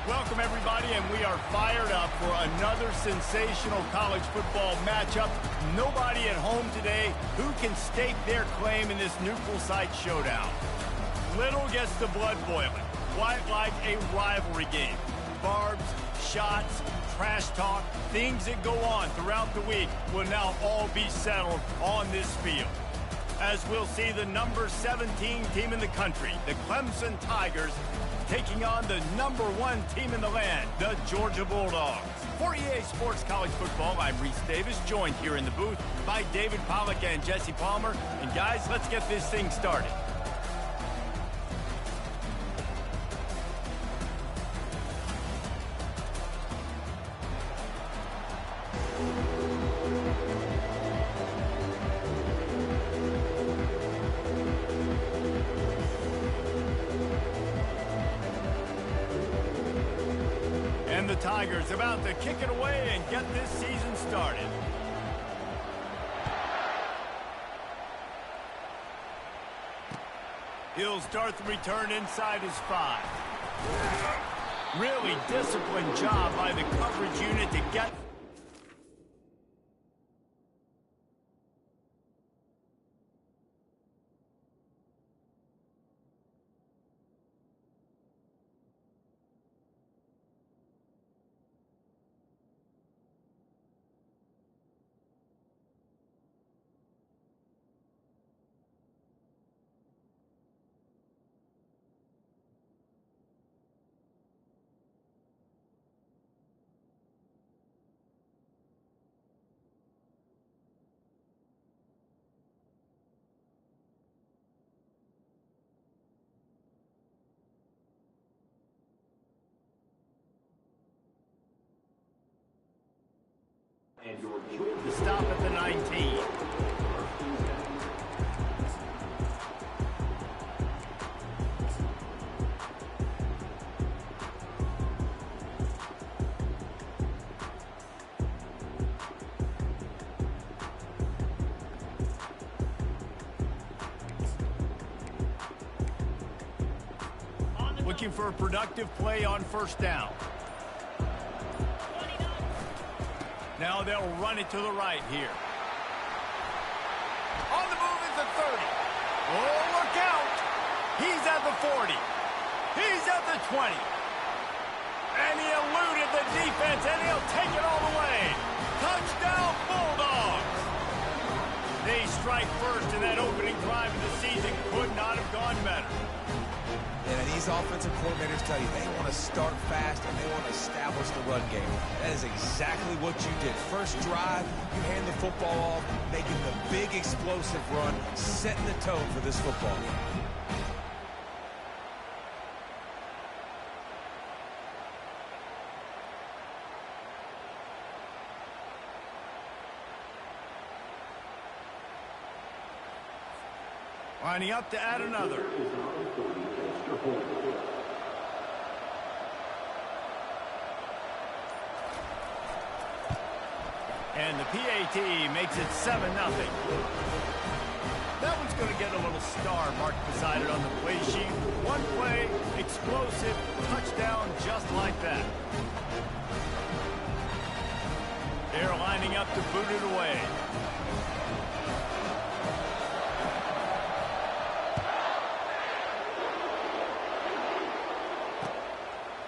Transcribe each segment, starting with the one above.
Welcome, everybody, and we are fired up for another sensational college football matchup. Nobody at home today who can stake their claim in this neutral site showdown. Little gets the blood boiling, quite like a rivalry game. Barbs, shots, trash talk, things that go on throughout the week will now all be settled on this field. As we'll see the number 17 team in the country, the Clemson Tigers, taking on the number 1 team in the land, the Georgia Bulldogs. For EA Sports College Football, I'm Reese Davis, joined here in the booth by David Pollack and Jesse Palmer. And guys, let's get this thing started. And the Tigers about to kick it away and get this season started. He'll start the return inside his 5. Really disciplined job by the coverage unit to get... The stop at the 19. Looking for a productive play on first down. Now they'll run it to the right here. On the move is the 30. Oh, look out! He's at the 40. He's at the 20. And he eluded the defense, and he'll take it all the way. Touchdown, Bulldogs! They strike first, and that opening drive of the season could not have gone better. And these offensive coordinators tell you they want to start fast and they want to establish the run game. That is exactly what you did. First drive, you hand the football off, making the big explosive run, setting the tone for this football game. Lining up to add another. And the PAT makes it 7-0. That one's going to get a little star marked beside it on the play sheet. One play, explosive, touchdown just like that. They're lining up to boot it away.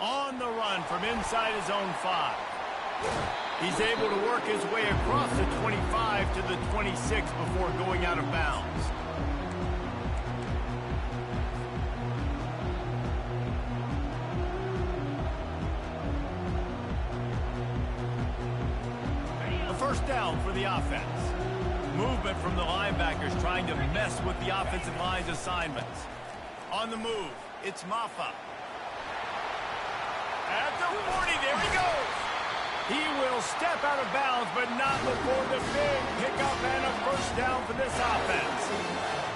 On the run from inside his own 5. He's able to work his way across the 25 to the 26 before going out of bounds. A first down for the offense. Movement from the linebackers trying to mess with the offensive line's assignments. On the move, it's Maffa. At the 40, there he goes. He will step out of bounds, but not before the big pickup and a first down for this offense.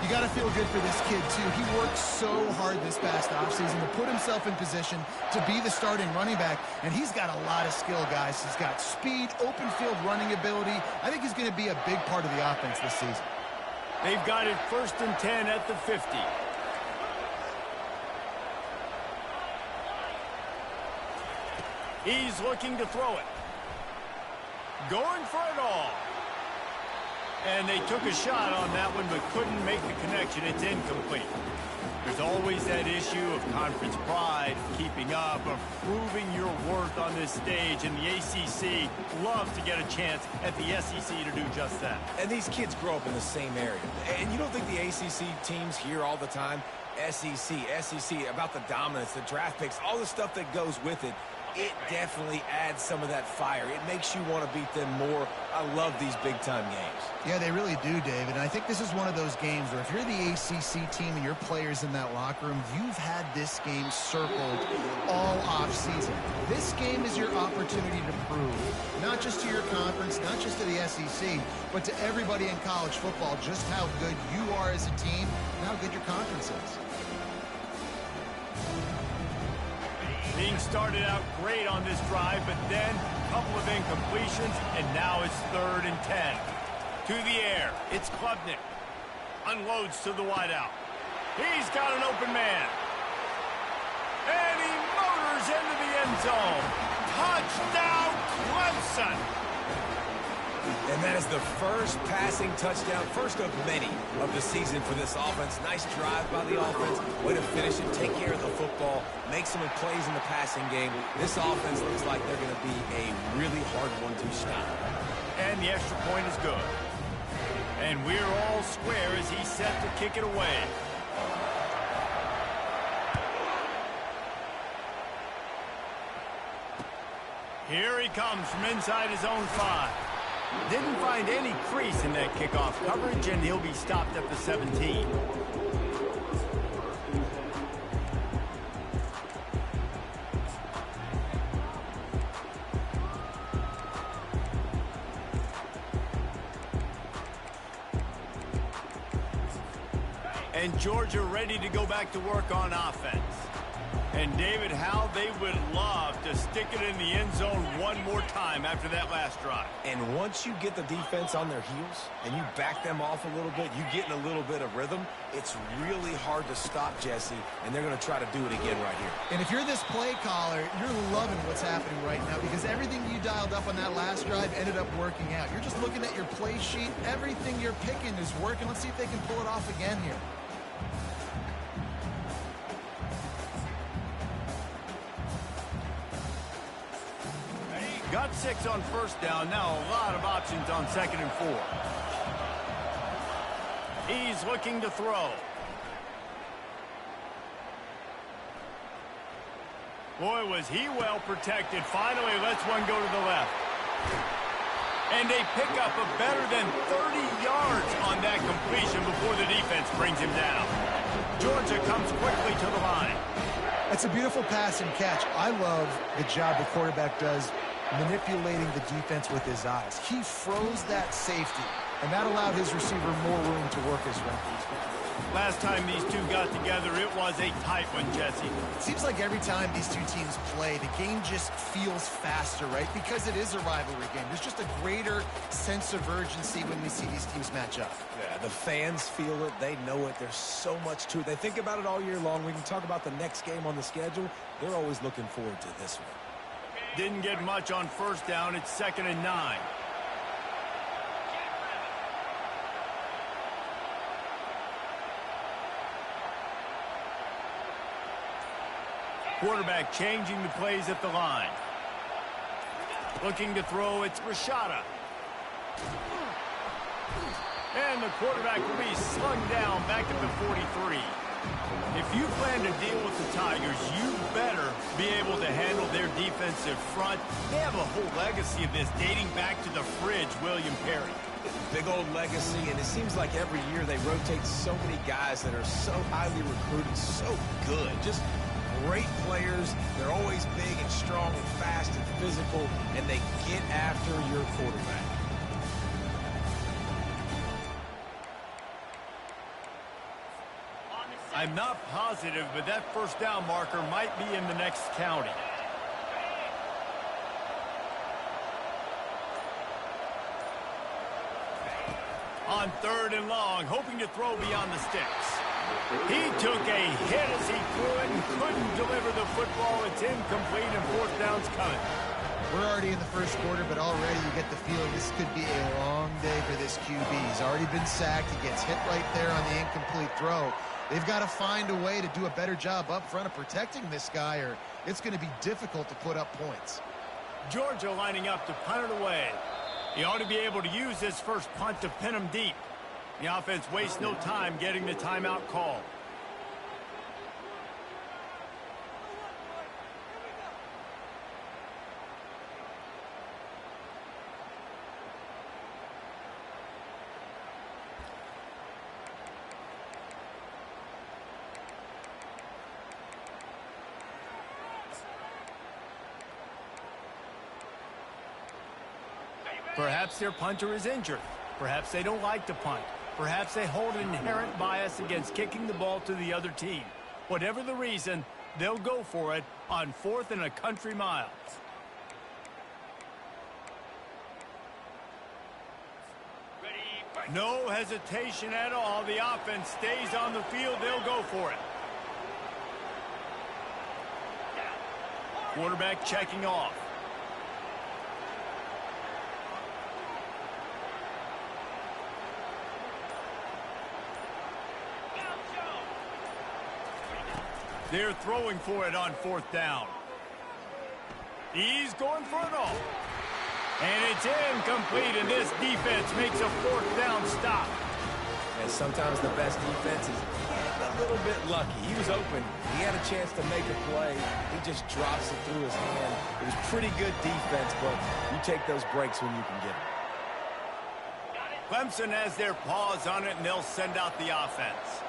You got to feel good for this kid, too. He worked so hard this past offseason to put himself in position to be the starting running back, and he's got a lot of skill, guys. He's got speed, open field running ability. I think he's going to be a big part of the offense this season. They've got it 1st and 10 at the 50. He's looking to throw it. Going for it all. And they took a shot on that one, but couldn't make the connection. It's incomplete. There's always that issue of conference pride, keeping up, of proving your worth on this stage, and the ACC loves to get a chance at the SEC to do just that. And these kids grow up in the same area. And you don't think the ACC teams hear all the time, SEC, about the dominance, the draft picks, all the stuff that goes with it. It definitely adds some of that fire. It makes you want to beat them more. I love these big-time games. Yeah, they really do, David. And I think this is one of those games where if you're the ACC team and your players in that locker room, you've had this game circled all offseason. This game is your opportunity to prove, not just to your conference, not just to the SEC, but to everybody in college football, just how good you are as a team and how good your conference is. Being started out great on this drive, but then a couple of incompletions, and now it's 3rd and 10. To the air, it's Klubnik. Unloads to the wideout. He's got an open man. And he motors into the end zone. Touchdown, Clemson! And that is the first passing touchdown, first of many of the season for this offense. Nice drive by the offense. Way to finish it, take care of the football, make some plays in the passing game. This offense looks like they're going to be a really hard one to stop. And the extra point is good. And we're all square as he's set to kick it away. Here he comes from inside his own 5. Didn't find any crease in that kickoff coverage, and he'll be stopped at the 17. And Georgia ready to go back to work on offense. And David, how they would love to stick it in the end zone one more time after that last drive. And once you get the defense on their heels and you back them off a little bit, you get in a little bit of rhythm, it's really hard to stop, Jesse, and they're going to try to do it again right here. And if you're this play caller, you're loving what's happening right now because everything you dialed up on that last drive ended up working out. You're just looking at your play sheet. Everything you're picking is working. Let's see if they can pull it off again here. Got 6 on first down. Now a lot of options on 2nd and 4. He's looking to throw. Boy, was he well protected. Finally lets one go to the left. And they pick up a better than 30 yards on that completion before the defense brings him down. Georgia comes quickly to the line. That's a beautiful pass and catch. I love the job the quarterback does manipulating the defense with his eyes. He froze that safety, and that allowed his receiver more room to work his route. Last time these two got together, it was a tight one, Jesse. It seems like every time these two teams play, the game just feels faster, right? Because it is a rivalry game. There's just a greater sense of urgency when we see these teams match up. Yeah, the fans feel it. They know it. There's so much to it. They think about it all year long. We can talk about the next game on the schedule. They're always looking forward to this one. Didn't get much on first down. It's 2nd and 9. Quarterback changing the plays at the line. Looking to throw, it's Rashada. And the quarterback will be slung down back at the 43. If you plan to deal with the Tigers, you better be able to handle their defensive front. They have a whole legacy of this dating back to the fridge, William Perry. Big old legacy, and it seems like every year they rotate so many guys that are so highly recruited, so good. Just great players. They're always big and strong and fast and physical, and they get after your quarterback. I'm not positive, but that first down marker might be in the next county. On 3rd and long, hoping to throw beyond the sticks. He took a hit as he threw it and couldn't deliver the football. It's incomplete and fourth down's coming. We're already in the first quarter, but already you get the feeling this could be a long day for this QB. He's already been sacked. He gets hit right there on the incomplete throw. They've got to find a way to do a better job up front of protecting this guy, or it's going to be difficult to put up points. Georgia lining up to punt it away. He ought to be able to use this first punt to pin him deep. The offense wastes no time getting the timeout call. Perhaps their punter is injured. Perhaps they don't like to punt. Perhaps they hold an inherent bias against kicking the ball to the other team. Whatever the reason, they'll go for it on 4th and a country mile. No hesitation at all. The offense stays on the field. They'll go for it. Quarterback checking off. They're throwing for it on 4th down. He's going for it all. And it's incomplete, and this defense makes a 4th down stop. And sometimes the best defense is a little bit lucky. He was open. He had a chance to make a play. He just drops it through his hand. It was pretty good defense, but you take those breaks when you can get them. Clemson has their paws on it, and they'll send out the offense.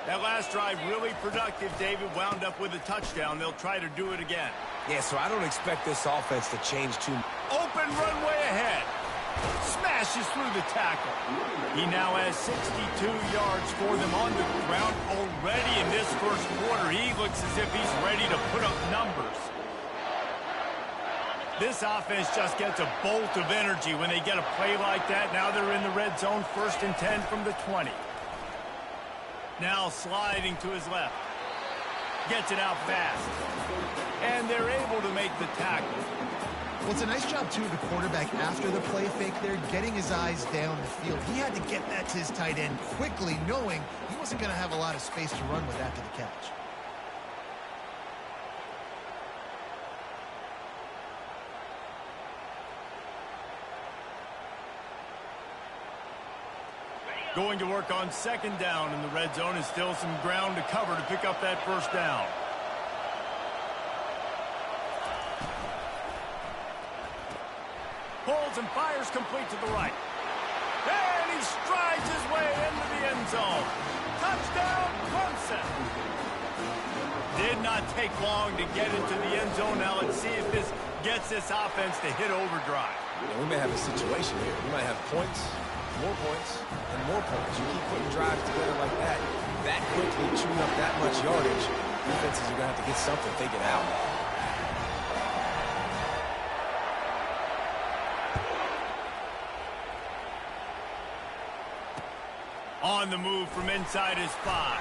That last drive really productive. David wound up with a touchdown. They'll try to do it again. Yeah, so I don't expect this offense to change too much. Open runway ahead. Smashes through the tackle. He now has 62 yards for them on the ground already in this first quarter. He looks as if he's ready to put up numbers. This offense just gets a bolt of energy when they get a play like that. Now they're in the red zone, 1st and 10 from the 20. Now sliding to his left. Gets it out fast. And they're able to make the tackle. Well, it's a nice job, too, of the quarterback after the play fake there, getting his eyes down the field. He had to get that to his tight end quickly, knowing he wasn't going to have a lot of space to run with after the catch. Going to work on 2nd down in the red zone, and still some ground to cover to pick up that 1st down. Pulls and fires complete to the right. And he strides his way into the end zone. Touchdown, Clemson. Did not take long to get into the end zone. Now let's see if this gets this offense to hit overdrive. Yeah, we may have a situation here. We might have points, more points, and more points. You keep putting drives together like that quickly, chewing up that much yardage, defenses are going to have to get something figured out. On the move from inside his 5.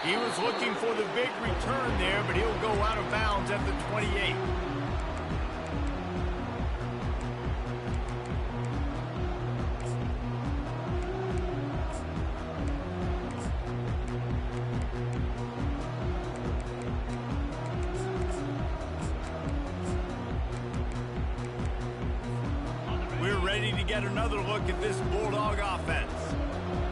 He was looking for the big return there, but he'll go out of bounds at the 28. We're ready to get another look at this Bulldog offense.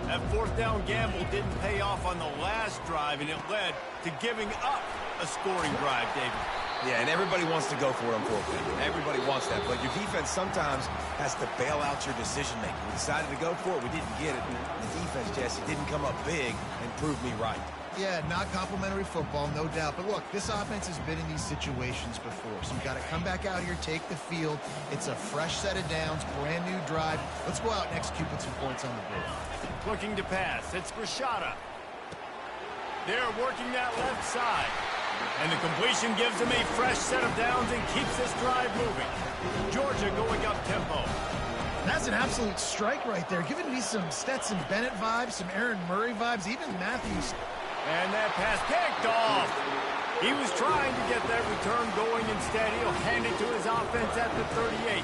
That 4th down gamble didn't pay off on the last drive, and it led to giving up a scoring drive, David. Yeah, and everybody wants to go for it on 4th down. Everybody wants that, but your defense sometimes has to bail out your decision-making. We decided to go for it. We didn't get it. The defense, Jesse, didn't come up big and prove me right. Yeah, not complimentary football, no doubt. But look, this offense has been in these situations before. So you've got to come back out here, take the field. It's a fresh set of downs, brand new drive. Let's go out and execute with some points on the board. Looking to pass. It's Rashada. They're working that left side. And the completion gives them a fresh set of downs and keeps this drive moving. Georgia going up tempo. That's That's an absolute strike right there, giving me some Stetson Bennett vibes, some Aaron Murray vibes, even Matthews. And that pass picked off. He was trying to get that return going. Instead, he'll hand it to his offense at the 38.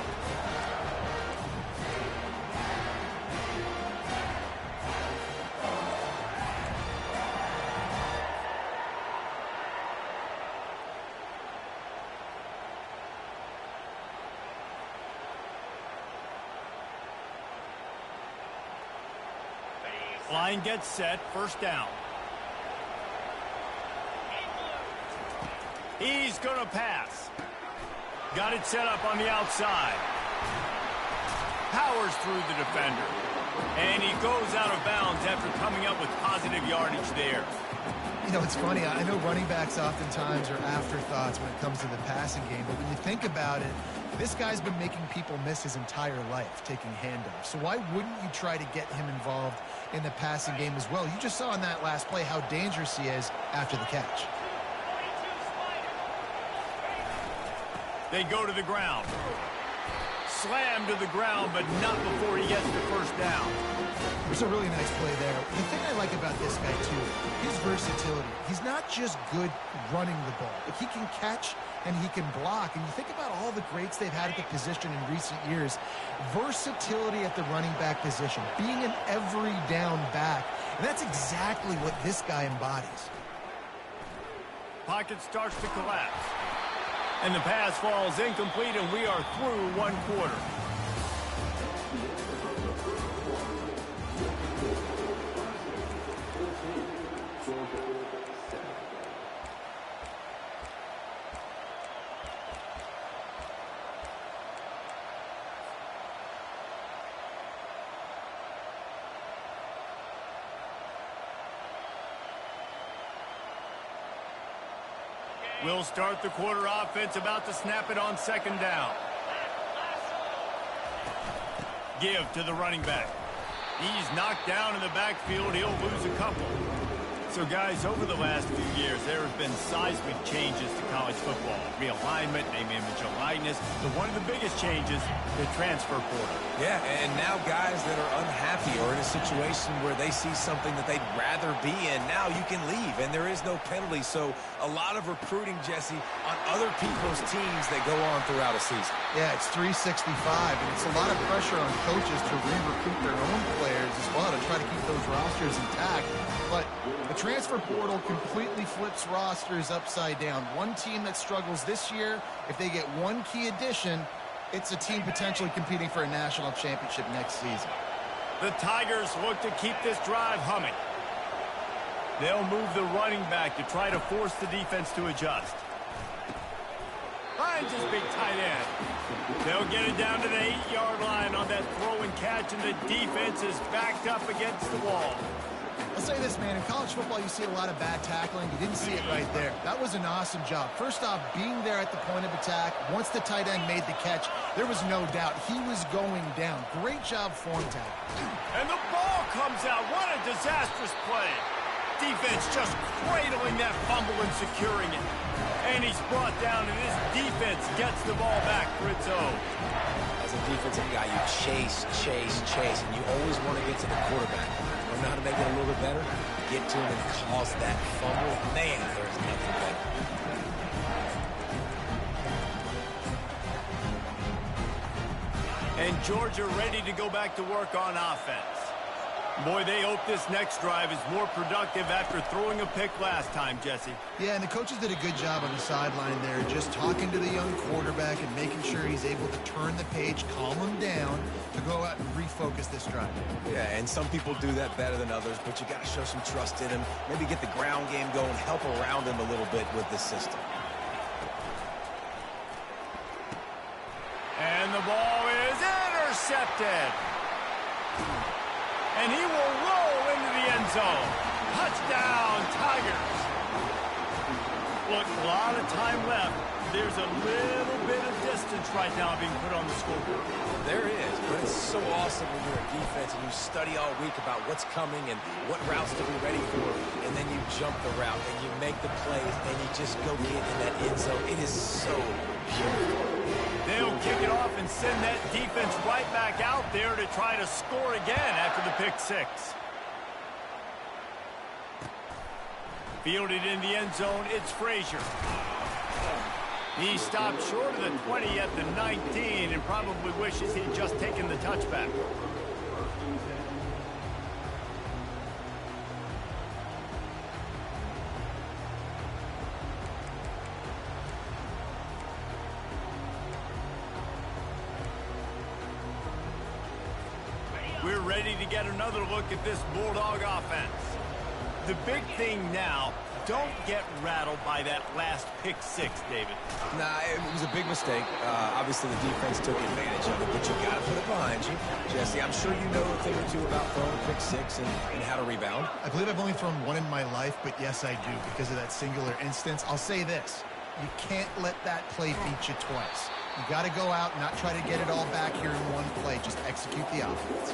Line gets set, first down. He's going to pass. Got it set up on the outside. Powers through the defender. And he goes out of bounds after coming up with positive yardage there. You know, it's funny. I know running backs oftentimes are afterthoughts when it comes to the passing game, but when you think about it, this guy's been making people miss his entire life taking handoffs. So why wouldn't you try to get him involved in the passing game as well? You just saw in that last play how dangerous he is after the catch. They go to the ground. Slam to the ground, but not before he gets the first down. There's a really nice play there. The thing I like about this guy, too, his versatility. He's not just good running the ball, but he can catch and he can block. And you think about all the greats they've had at the position in recent years. Versatility at the running back position, being an every down back. And that's exactly what this guy embodies. Pocket starts to collapse. And the pass falls incomplete, and we are through one quarter. We'll start the quarter offense, about to snap it on second down. Give to the running back. He's knocked down in the backfield. He'll lose a couple. So, guys, over the last few years, there have been seismic changes to college football. Realignment, name, image, and likeness. But one of the biggest changes, the transfer portal. Yeah, and now guys that are unhappy or in a situation where they see something that they'd rather be in, now you can leave, and there is no penalty. So a lot of recruiting, Jesse, on other people's teams that go on throughout a season. Yeah, it's 365, and it's a lot of pressure on coaches to re-recruit their own players as well to try to keep those rosters intact. But the transfer portal completely flips rosters upside down. One team that struggles this year, if they get one key addition, it's a team potentially competing for a national championship next season. The Tigers look to keep this drive humming. They'll move the running back to try to force the defense to adjust. Finds his big tight end. They'll get it down to the 8-yard line on that throw and catch, and the defense is backed up against the wall. I'll say this, man, in college football you see a lot of bad tackling. You didn't see it right there. That was an awesome job. First off, being there at the point of attack. Once the tight end made the catch, there was no doubt he was going down. Great job form tackle. And the ball comes out. What a disastrous play. Defense just cradling that fumble and securing it. And he's brought down, and this defense gets the ball back for its own. As a defensive guy, you chase, and you always want to get to the quarterback. Know how to make it a little bit better, get to him and cause that fumble. Man, there's nothing better. And Georgia ready to go back to work on offense. Boy, they hope this next drive is more productive after throwing a pick last time, Jesse. Yeah, and the coaches did a good job on the sideline there, just talking to the young quarterback and making sure he's able to turn the page, calm him down, to go out and refocus this drive. Yeah, and some people do that better than others, but you got to show some trust in him, maybe get the ground game going, help around him a little bit with this system. And the ball is intercepted. And he will roll into the end zone. Touchdown, Tigers. Look, a lot of time left. There's a little bit of distance right now being put on the scoreboard. There is, but it's so awesome when you're a defense and you study all week about what's coming and what routes to be ready for, and then you jump the route and you make the plays and you just go get in that end zone. It is so beautiful. They'll kick it off and send that defense right back out there to try to score again after the pick six. Fielded in the end zone, it's Frazier. He stopped short of the 20 at the 19 and probably wishes he'd just taken the touchback. We're ready to get another look at this Bulldog offense. The big thing now, don't get rattled by that last pick six, David. Nah, it was a big mistake. Obviously, the defense took advantage of it, but you got to put it behind you. Jesse, I'm sure you know a thing or two about throwing a pick six and how to rebound. I believe I've only thrown one in my life, but yes, I do because of that singular instance. I'll say this. You can't let that play beat you twice. You got to go out and not try to get it all back here in one play. Just execute the offense.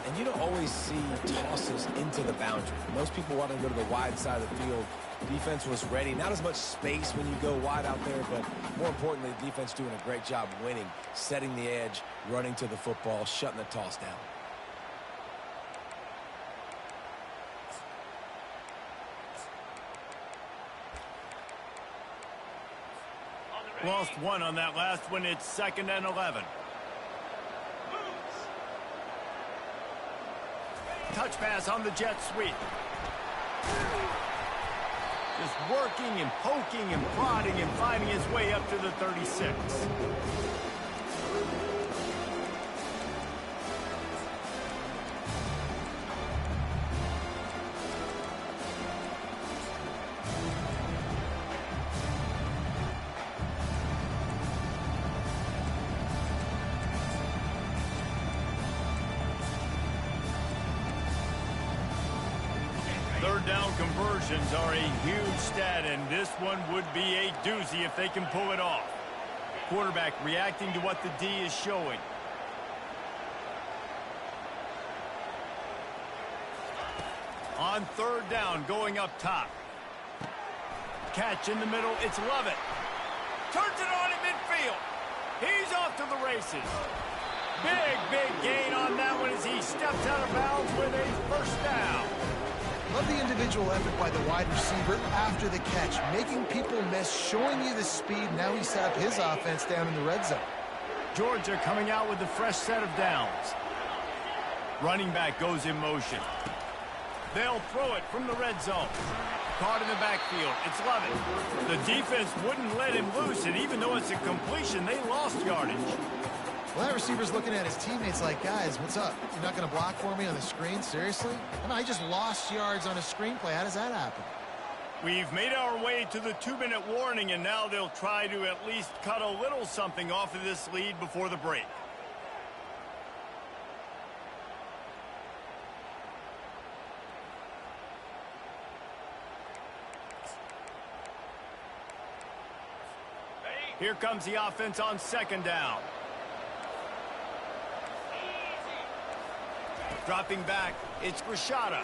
And you don't always see tosses into the boundary. Most people want to go to the wide side of the field. Defense was ready. Not as much space when you go wide out there, but more importantly, the defense doing a great job winning, setting the edge, running to the football, shutting the toss down. Lost one on that last one. It's 2nd and 11. Touch pass on the jet sweep. Just working and poking and prodding and finding his way up to the 36. Third down conversions are a huge stat, and this one would be a doozy if they can pull it off. Quarterback reacting to what the D is showing. On third down, going up top. Catch in the middle, it's Lovett. Turns it on in midfield. He's off to the races. Big gain on that one as he steps out of bounds with a first down. Love the individual effort by the wide receiver after the catch, making people miss, showing you the speed. Now he set up his offense down in the red zone. Georgia coming out with a fresh set of downs. Running back goes in motion. They'll throw it from the red zone. Caught in the backfield. It's Lovett. The defense wouldn't let him loose, and even though it's a completion, they lost yardage. Well, that receiver's looking at his teammates like, guys, what's up? You're not going to block for me on the screen? Seriously? I just lost yards on a screenplay. How does that happen? We've made our way to the 2-minute warning, and now they'll try to at least cut a little something off of this lead before the break. Here comes the offense on second down. Dropping back, it's Rashada.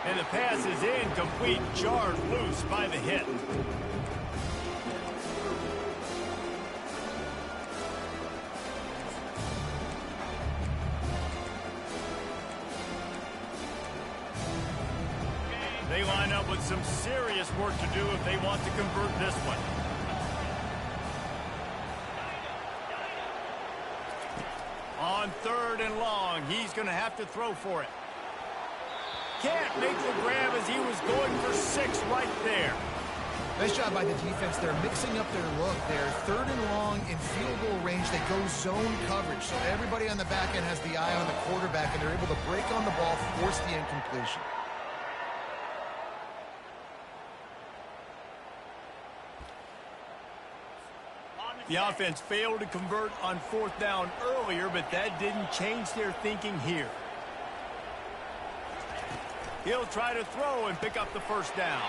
And the pass is incomplete, jarred loose by the hit. They line up with some serious work to do if they want to convert this one. On third and long, he's going to have to throw for it. Can't make the grab as he was going for 6 right there. Nice job by the defense. They're mixing up their look. They're third and long in field goal range. They go zone coverage. So everybody on the back end has the eye on the quarterback, and they're able to break on the ball, force the incompletion. The offense failed to convert on 4th down earlier, but that didn't change their thinking here. He'll try to throw and pick up the first down.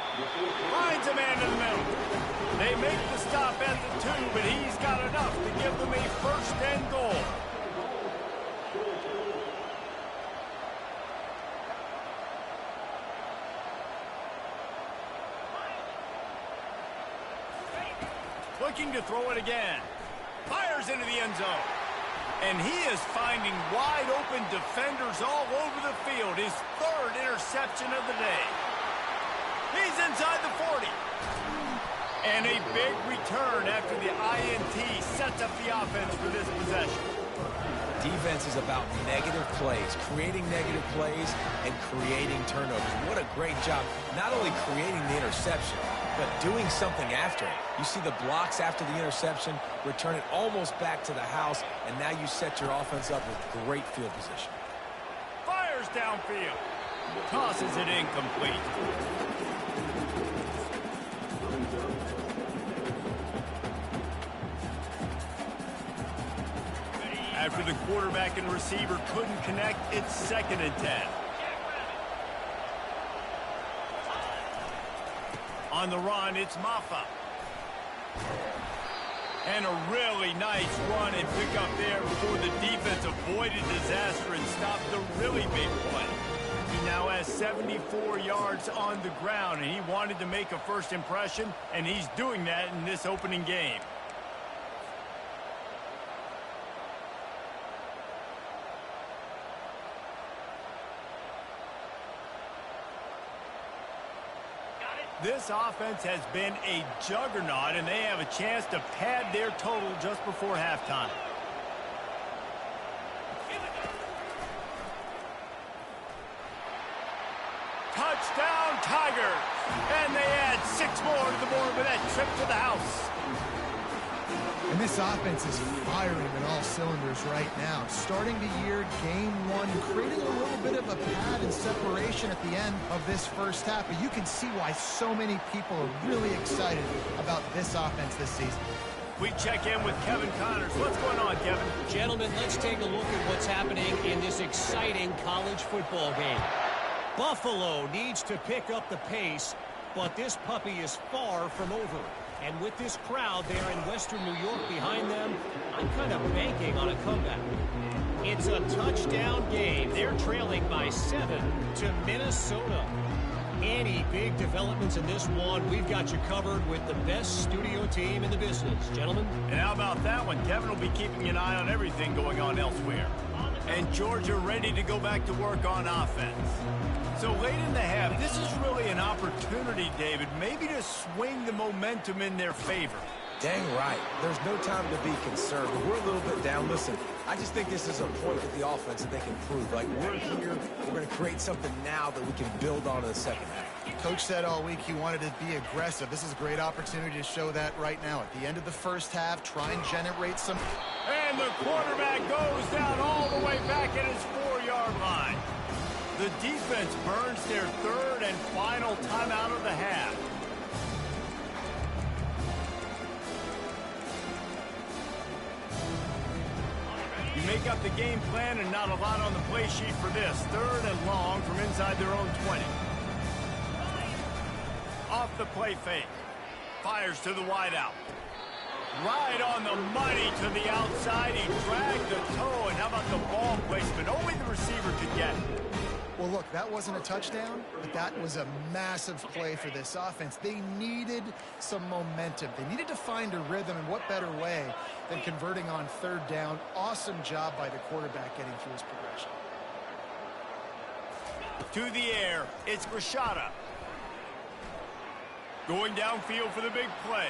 Finds a man in the middle. They make the stop at the 2, but he's got enough to give them a first and goal. Looking to throw it again. fires into the end zone. And he is finding wide-open defenders all over the field. His third interception of the day. He's inside the 40. And a big return after the INT sets up the offense for this possession. Defense is about negative plays, creating negative plays, and creating turnovers. What a great job, not only creating the interception, but doing something after it. You see the blocks after the interception, return it almost back to the house, and now you set your offense up with great field position. Fires downfield. Tosses it incomplete. After the quarterback and receiver couldn't connect, it's 2nd and 10. On the run, it's Maffa. And a really nice run and pick up there before the defense avoided disaster and stopped the really big play. He now has 74 yards on the ground, and he wanted to make a first impression, and he's doing that in this opening game. This offense has been a juggernaut, and they have a chance to pad their total just before halftime. Touchdown, Tigers! And they add 6 more to the board with that trip to the house. And this offense is firing in all cylinders right now. Starting the year, game 1, creating a little bit of a pad and separation at the end of this first half. But you can see why so many people are really excited about this offense this season. We check in with Kevin Connors. What's going on, Kevin? Gentlemen, let's take a look at what's happening in this exciting college football game. Buffalo needs to pick up the pace, but this puppy is far from over. And with this crowd there in Western New York behind them, I'm kind of banking on a comeback. It's a touchdown game. They're trailing by 7 to Minnesota. Any big developments in this one, we've got you covered with the best studio team in the business, gentlemen. And how about that one? Kevin will be keeping an eye on everything going on elsewhere. And Georgia ready to go back to work on offense. So late in the half, this is really an opportunity, David, maybe to swing the momentum in their favor. Dang right. There's no time to be concerned. We're a little bit down. Listen, I just think this is a point with the offense that they can prove. Like, we're here, we're going to create something now that we can build on in the second half. Coach said all week he wanted to be aggressive. This is a great opportunity to show that right now. At the end of the first half, try and generate some... And the quarterback goes down all the way back at his 4-yard line. The defense burns their 3rd and final timeout of the half. You make up the game plan and not a lot on the play sheet for this. 3rd and long from inside their own 20. Off the play fake. Fires to the wideout. Right on the money to the outside. He dragged the toe, and how about the ball placement? Only the receiver could get it. Well, look, that wasn't a touchdown, but that was a massive play for this offense. They needed some momentum. They needed to find a rhythm, and what better way than converting on 3rd down. Awesome job by the quarterback getting through his progression. To the air, it's Rashada. Going downfield for the big play.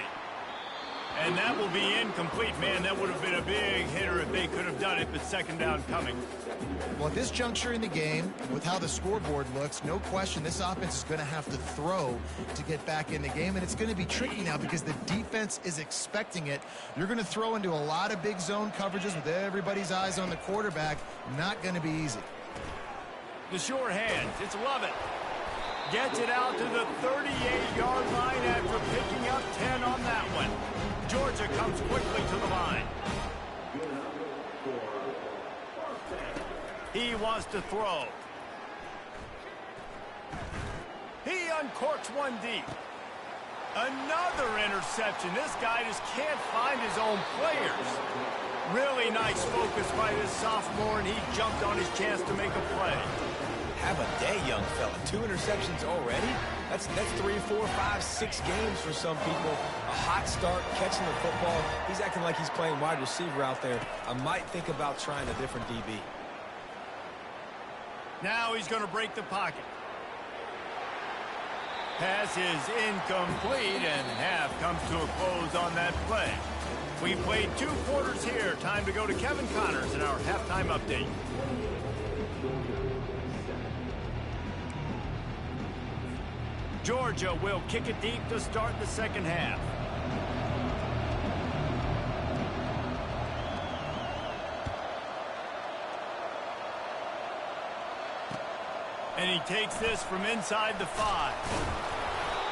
And that will be incomplete. Man, that would have been a big hitter if they could have done it, but 2nd down coming. Well, at this juncture in the game, with how the scoreboard looks, no question this offense is going to have to throw to get back in the game, and it's going to be tricky now because the defense is expecting it. You're going to throw into a lot of big zone coverages with everybody's eyes on the quarterback. Not going to be easy. The short hands, it's Lovett. Gets it out to the 38-yard line after picking up 10 on that one. Georgia comes quickly to the line. He wants to throw. He uncorks one deep. Another interception. This guy just can't find his own players. Really nice focus by this sophomore, and he jumped on his chance to make a play. Have a day, young fella. 2 interceptions already? That's 3, 4, 5, 6 games for some people. A hot start, catching the football. He's acting like he's playing wide receiver out there. I might think about trying a different DB. Now he's going to break the pocket. Pass is incomplete, and half comes to a close on that play. We played 2 quarters here. Time to go to Kevin Connors in our halftime update. Georgia will kick it deep to start the second half. And he takes this from inside the 5.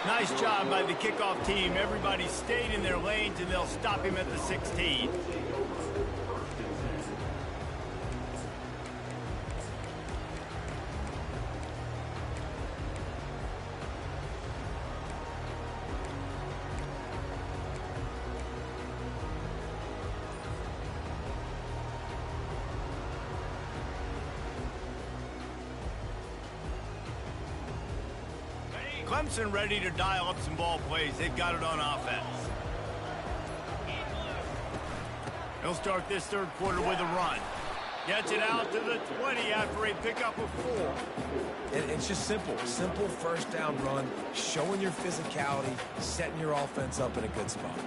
Nice job by the kickoff team. Everybody stayed in their lanes, and they'll stop him at the 16. Clemson ready to dial up some ball plays. They've got it on offense. He'll start this third quarter with a run. Gets it out to the 20 after a pickup of 4. It's just simple. Simple first down run, showing your physicality, setting your offense up in a good spot.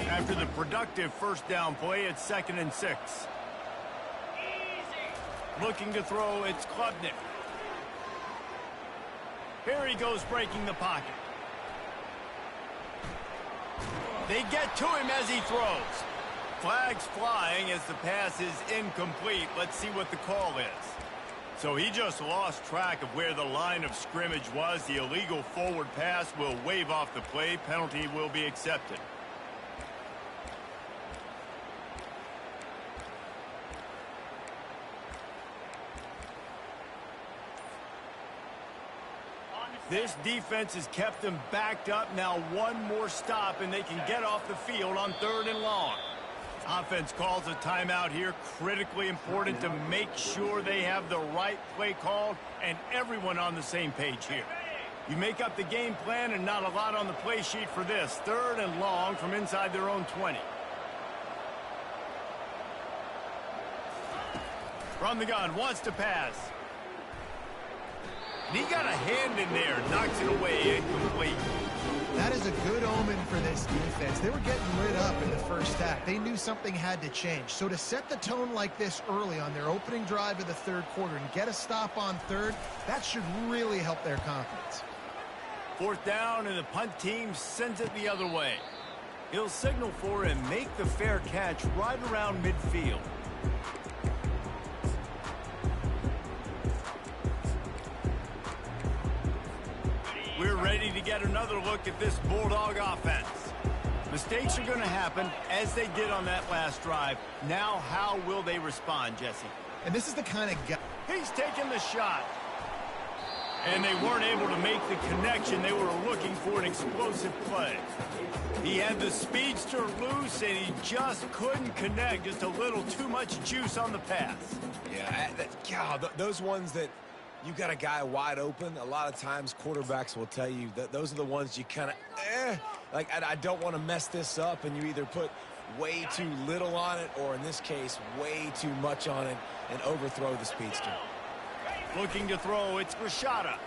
After the productive first down play, it's 2nd and 6. Looking to throw, it's Klubnik. Here he goes, breaking the pocket. They get to him as he throws. Flags flying as the pass is incomplete. Let's see what the call is. So he just lost track of where the line of scrimmage was. The illegal forward pass will wave off the play. Penalty will be accepted. This defense has kept them backed up. Now one more stop, and they can get off the field on 3rd and long. Offense calls a timeout here. Critically important to make sure they have the right play called and everyone on the same page here. You make up the game plan and not a lot on the play sheet for this. 3rd and long from inside their own 20. From the gun, wants to pass. And he got a hand in there, knocks it away, incomplete. That is a good omen for this defense. They were getting lit up in the first half. They knew something had to change. So to set the tone like this early on their opening drive of the third quarter and get a stop on 3rd, that should really help their confidence. 4th down, and the punt team sends it the other way. He'll signal for and make the fair catch right around midfield. We're ready to get another look at this Bulldog offense. Mistakes are going to happen, as they did on that last drive. Now, how will they respond, Jesse? And this is the kind of guy. He's taking the shot. And they weren't able to make the connection. They were looking for an explosive play. He had the speedster loose, and he just couldn't connect. Just a little too much juice on the pass. Yeah, God, those ones that you got a guy wide open, a lot of times quarterbacks will tell you that those are the ones you kind of, like, I don't want to mess this up, and you either put way too little on it or, in this case, way too much on it and overthrow the speedster. Looking to throw, it's Rashada.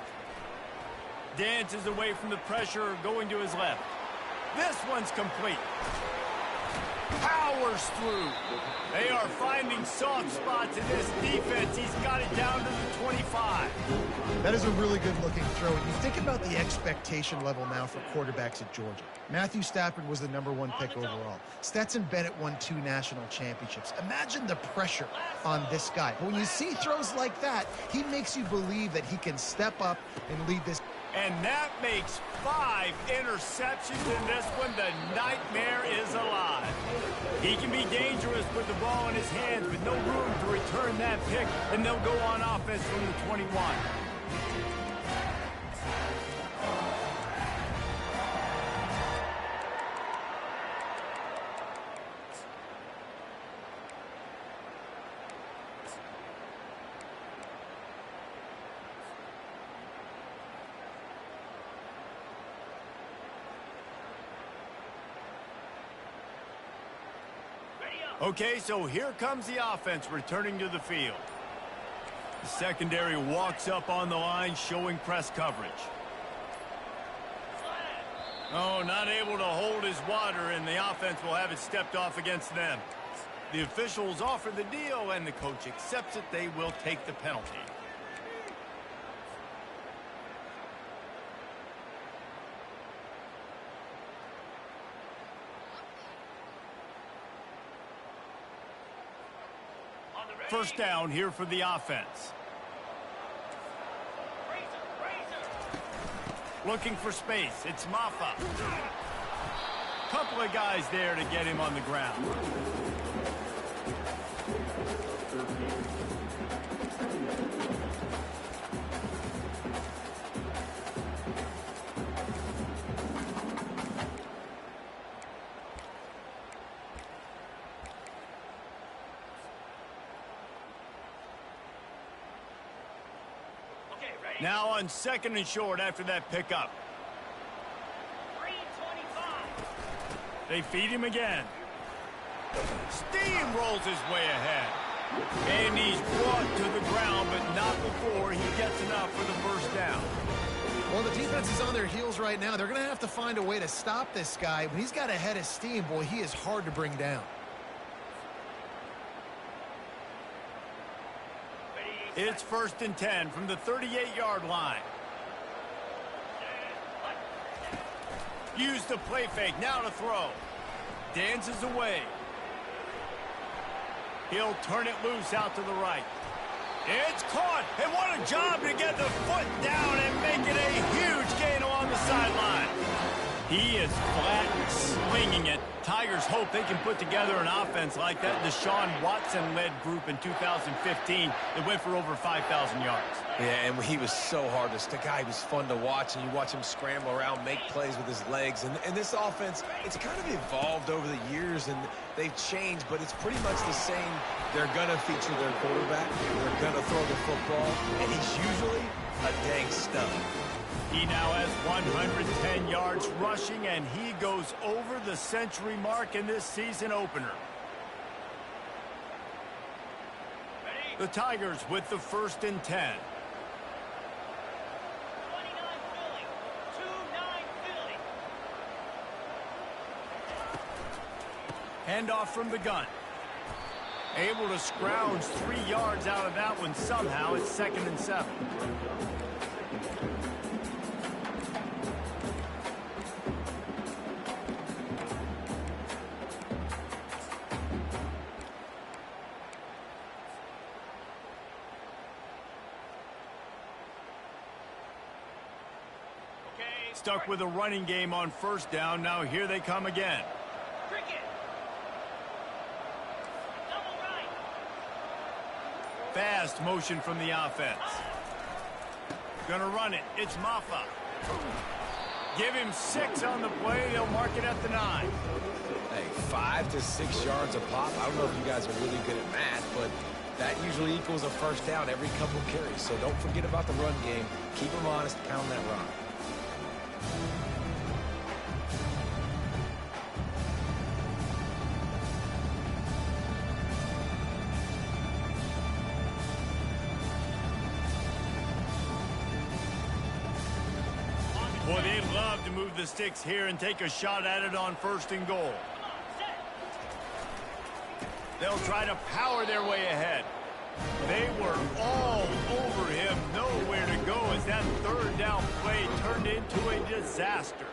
Dances away from the pressure, going to his left. This one's complete. Powers through. They are finding soft spots in this defense. He's got it down to the 25. That is a really good-looking throw. And you think about the expectation level now for quarterbacks at Georgia. Matthew Stafford was the #1 pick overall. Stetson Bennett won 2 national championships. Imagine the pressure on this guy. But when you see throws like that, he makes you believe that he can step up and lead this. And that makes 5 interceptions in this one. The nightmare is alive. He can be dangerous with the ball in his hands, but no room to return that pick, and they'll go on offense from the 21. Okay, so here comes the offense returning to the field. The secondary walks up on the line, showing press coverage. Oh, not able to hold his water, and the offense will have it stepped off against them. The officials offer the deal, and the coach accepts it. They will take the penalty. First down here for the offense. Looking for space. It's Maffa. Couple of guys there to get him on the ground. Now on 2nd and short after that pickup. They feed him again. Steamrolls his way ahead. And he's brought to the ground, but not before he gets enough for the first down. Well, the defense is on their heels right now. They're going to have to find a way to stop this guy. When he's got a head of steam, boy, he is hard to bring down. It's 1st and 10 from the 38-yard line. Use the play fake, now to throw. Dances away. He'll turn it loose out to the right. It's caught, and what a job to get the foot down and make it a huge gain along the sideline. He is flat slinging it. Tigers hope they can put together an offense like that Deshaun Watson-led group in 2015 that went for over 5,000 yards. Yeah, and he was so hard to stick. He was fun to watch, and you watch him scramble around, make plays with his legs. And this offense, it's kind of evolved over the years, and they've changed, but it's pretty much the same. They're going to feature their quarterback. They're going to throw the football, and he's usually a dang stud. He now has 110 yards rushing, and he goes over the century mark in this season opener. The Tigers with the 1st and 10. Handoff from the gun. Able to scrounge 3 yards out of that one somehow. It's 2nd and 7. Stuck with a running game on 1st down. Now here they come again. Fast motion from the offense. Gonna run it. It's Maffa. Give him 6 on the play. They'll mark it at the 9. Hey, 5 to 6 yards a pop. I don't know if you guys are really good at math, but that usually equals a 1st down every couple carries. So don't forget about the run game. Keep them honest. Pound that rock. Boy, they'd love to move the sticks here and take a shot at it on 1st and goal. They'll try to power their way ahead. They were all over him, nowhere to go as that 3rd down play turned into a disaster.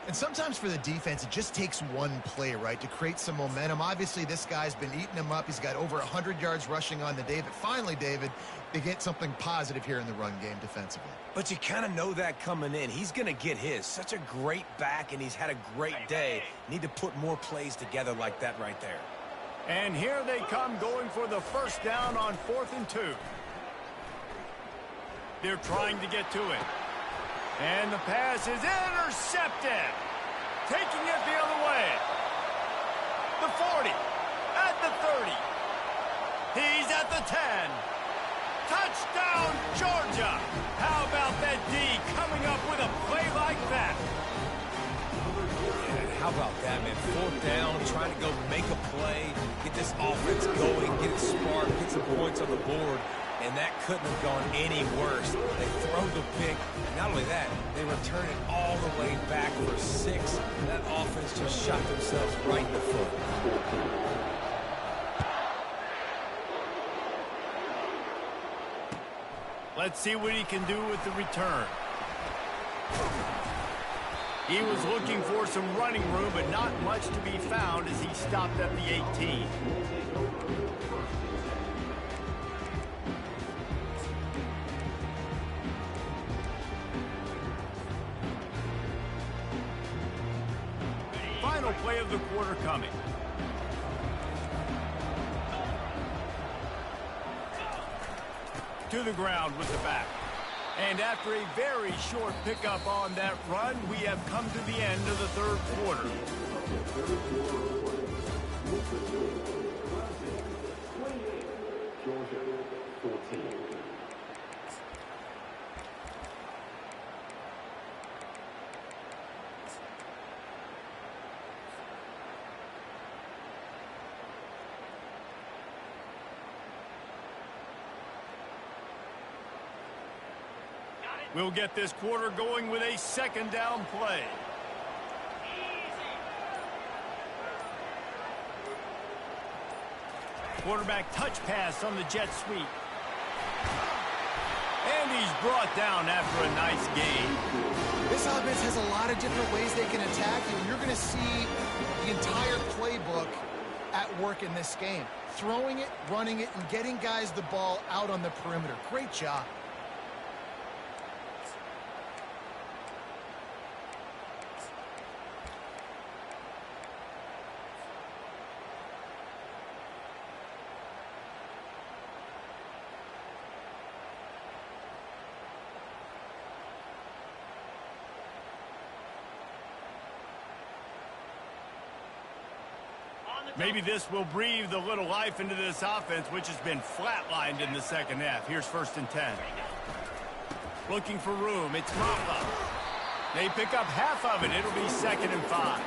And sometimes for the defense, it just takes one play, right, to create some momentum. Obviously, this guy's been eating him up. He's got over 100 yards rushing on the day. But finally, David, they get something positive here in the run game defensively. But you kind of know that coming in. He's going to get his. Such a great back, and he's had a great day. Need to put more plays together like that right there. And here they come going for the 1st down on 4th and 2. They're trying to get to it. And the pass is intercepted. Taking it the other way. The 40. At the 30. He's at the 10. Touchdown, Georgia. How about that D coming up with a play like that? Yeah, how about that, man? 4th down, trying to go make a play, get far, put some points on the board, and that couldn't have gone any worse. They throw the pick. Not only that, they return it all the way back for 6. That offense just shot themselves right in the foot. Let's see what he can do with the return. He was looking for some running room, but not much to be found as he stopped at the 18. Final play of the quarter coming. To the ground with the back. And after a very short pickup on that run, we have come to the end of the third quarter. We'll get this quarter going with a second down play. Quarterback touch pass on the jet sweep. And he's brought down after a nice gain. This offense has a lot of different ways they can attack you. You're going to see the entire playbook at work in this game. Throwing it, running it, and getting guys the ball out on the perimeter. Great job. Maybe this will breathe a little life into this offense, which has been flatlined in the second half. Here's 1st and 10. Looking for room. It's Mapa. They pick up half of it. It'll be 2nd and 5.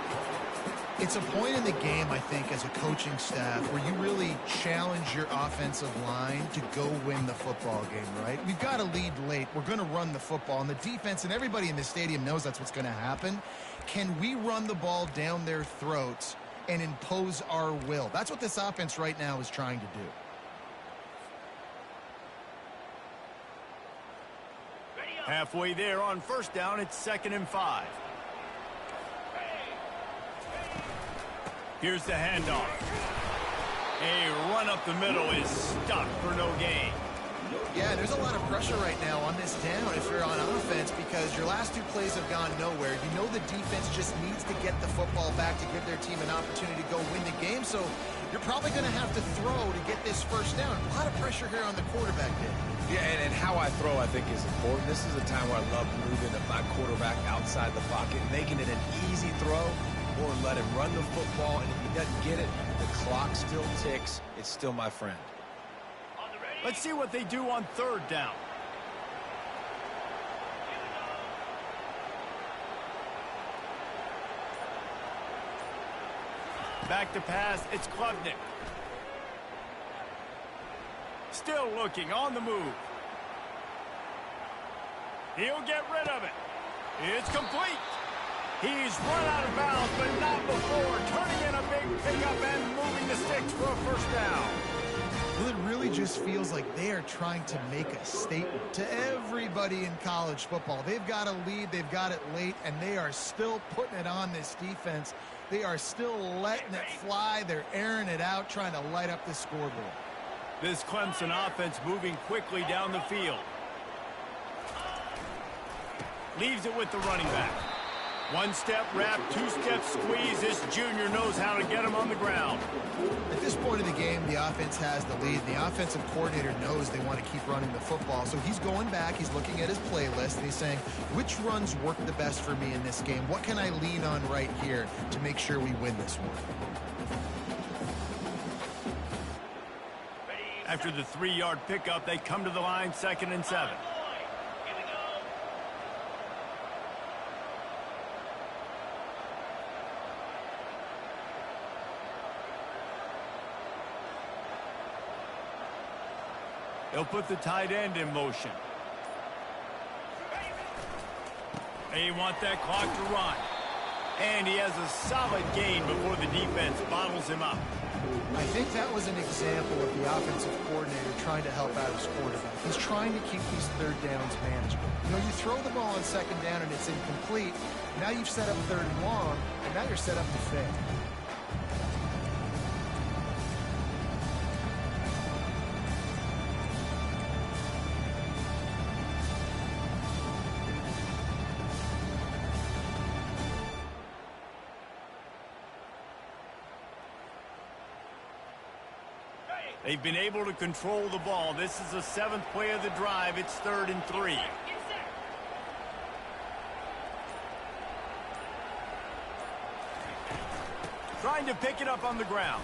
It's a point in the game, I think, as a coaching staff where you really challenge your offensive line to go win the football game, right? We've got to lead late. We're going to run the football. And the defense and everybody in the stadium knows that's what's going to happen. Can we run the ball down their throats and impose our will? That's what this offense right now is trying to do. Halfway there on 1st down, it's 2nd and 5. Here's the handoff. A run up the middle is stuck for no gain. Yeah, there's a lot of pressure right now on this down if you're on offense because your last 2 plays have gone nowhere. You know the defense just needs to get the football back to give their team an opportunity to go win the game, so you're probably going to have to throw to get this 1st down. A lot of pressure here on the quarterback, Dave. Yeah, and how I throw, I think, is important. This is a time where I love moving my quarterback outside the pocket, making it an easy throw, or let him run the football, and if he doesn't get it, the clock still ticks. It's still my friend. Let's see what they do on 3rd down. Back to pass, it's Klubnik. Still looking, on the move. He'll get rid of it. It's complete. He's run out of bounds, but not before. Turning in a big pickup and moving the sticks for a 1st down. Well, it really just feels like they are trying to make a statement to everybody in college football. They've got a lead, they've got it late, and they are still putting it on this defense. They are still letting it fly. They're airing it out, trying to light up the scoreboard. This Clemson offense moving quickly down the field. Leaves it with the running back. 1-step wrap, 2-step squeeze. This junior knows how to get him on the ground. At this point of the game, the offense has the lead. The offensive coordinator knows they want to keep running the football. So he's going back, he's looking at his playlist, and he's saying, which runs work the best for me in this game? What can I lean on right here to make sure we win this one? After the 3-yard pickup, they come to the line, 2nd and 7. They'll put the tight end in motion. They want that clock to run. And he has a solid gain before the defense bottles him up. I think that was an example of the offensive coordinator trying to help out his quarterback. He's trying to keep these third downs manageable. You know, you throw the ball on second down and it's incomplete. Now you've set up third and long, and now you're set up to fail. They've been able to control the ball. This is the 7th play of the drive. It's 3rd and 3. Trying to pick it up on the ground.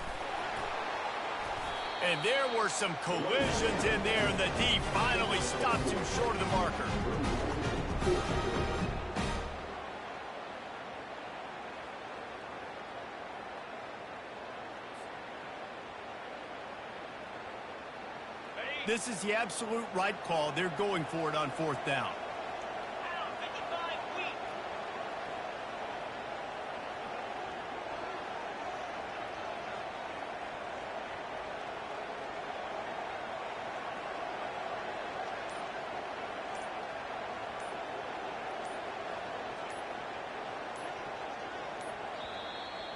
And there were some collisions in there, and the D finally stops him short of the marker. This is the absolute right call. They're going for it on 4th down.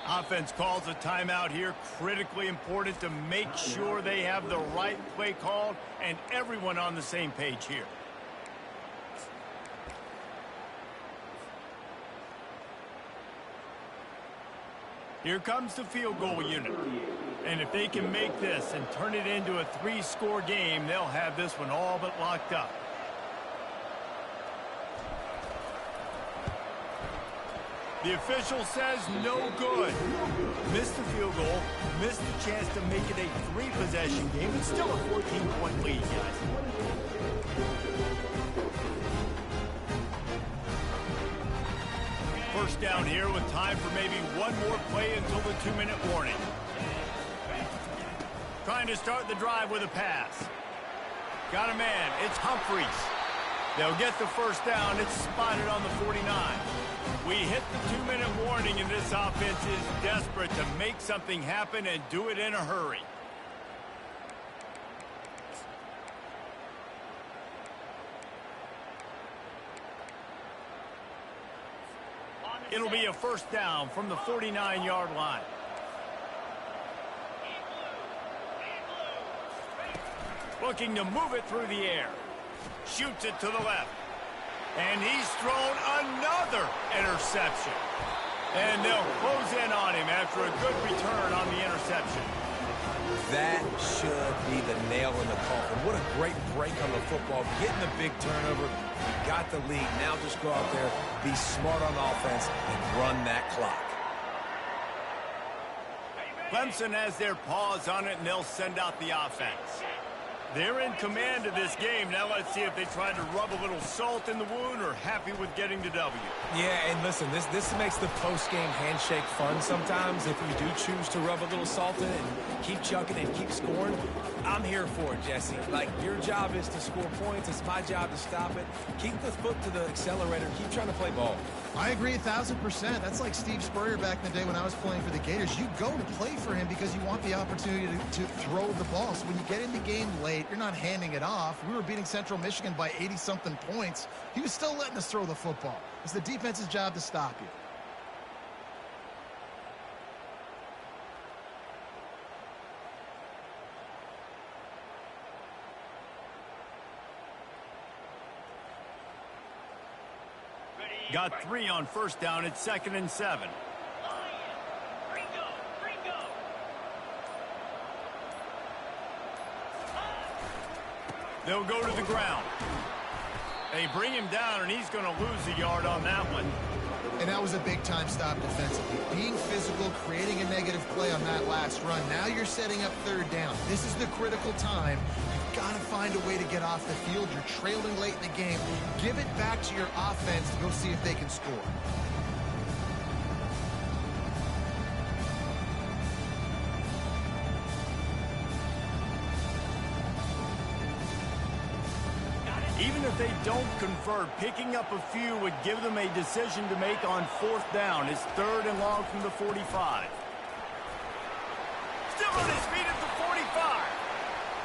Offense calls a timeout here. Critically important to make sure they have the right play called and everyone on the same page here. Here comes the field goal unit. And if they can make this and turn it into a 3-score game, they'll have this one all but locked up. The official says no good. Missed the field goal, missed the chance to make it a 3-possession game. It's still a 14-point lead, guys. First down here with time for maybe one more play until the 2-minute warning. Trying to start the drive with a pass. Got a man. It's Humphries. They'll get the first down. It's spotted on the 49. We hit the 2-minute warning, and this offense is desperate to make something happen and do it in a hurry. It'll be a first down from the 49-yard line. Looking to move it through the air. Shoots it to the left. And he's thrown another interception. And they'll close in on him after a good return on the interception. That should be the nail in the coffin. What a great break on the football. Getting the big turnover. You got the lead. Now just go out there, be smart on offense, and run that clock. Clemson has their paws on it, and they'll send out the offense. They're in command of this game. Now let's see if they try to rub a little salt in the wound or happy with getting the W. Yeah, and listen, this makes the post-game handshake fun sometimes. If you do choose to rub a little salt in it and keep chucking and keep scoring, I'm here for it, Jesse. Like, your job is to score points. It's my job to stop it. Keep the foot to the accelerator. Keep trying to play ball. I agree 1,000%. That's like Steve Spurrier back in the day when I was playing for the Gators. You go to play for him because you want the opportunity to throw the ball. So when you get in the game late, you're not handing it off. We were beating Central Michigan by 80-something points. He was still letting us throw the football. It's the defense's job to stop you. Got 3 on first down. It's 2nd and 7. They'll go to the ground. They bring him down, and he's going to lose a yard on that one. And that was a big-time stop defensively. Being physical, creating a negative play on that last run. Now you're setting up 3rd down. This is the critical time. You've got to find a way to get off the field. You're trailing late in the game. Give it back to your offense to go see if they can score. Even if they don't convert, picking up a few would give them a decision to make on 4th down. It's 3rd and long from the 45. Still on his feet at the 45.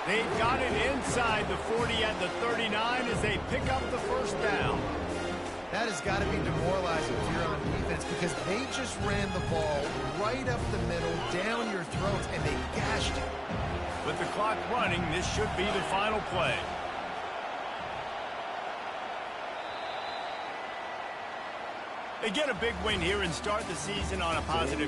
They've got it inside the 40 at the 39 as they pick up the 1st down. That has got to be demoralizing if you're on defense because they just ran the ball right up the middle, down your throats, and they gashed you. With the clock running, this should be the final play. They get a big win here and start the season on a positive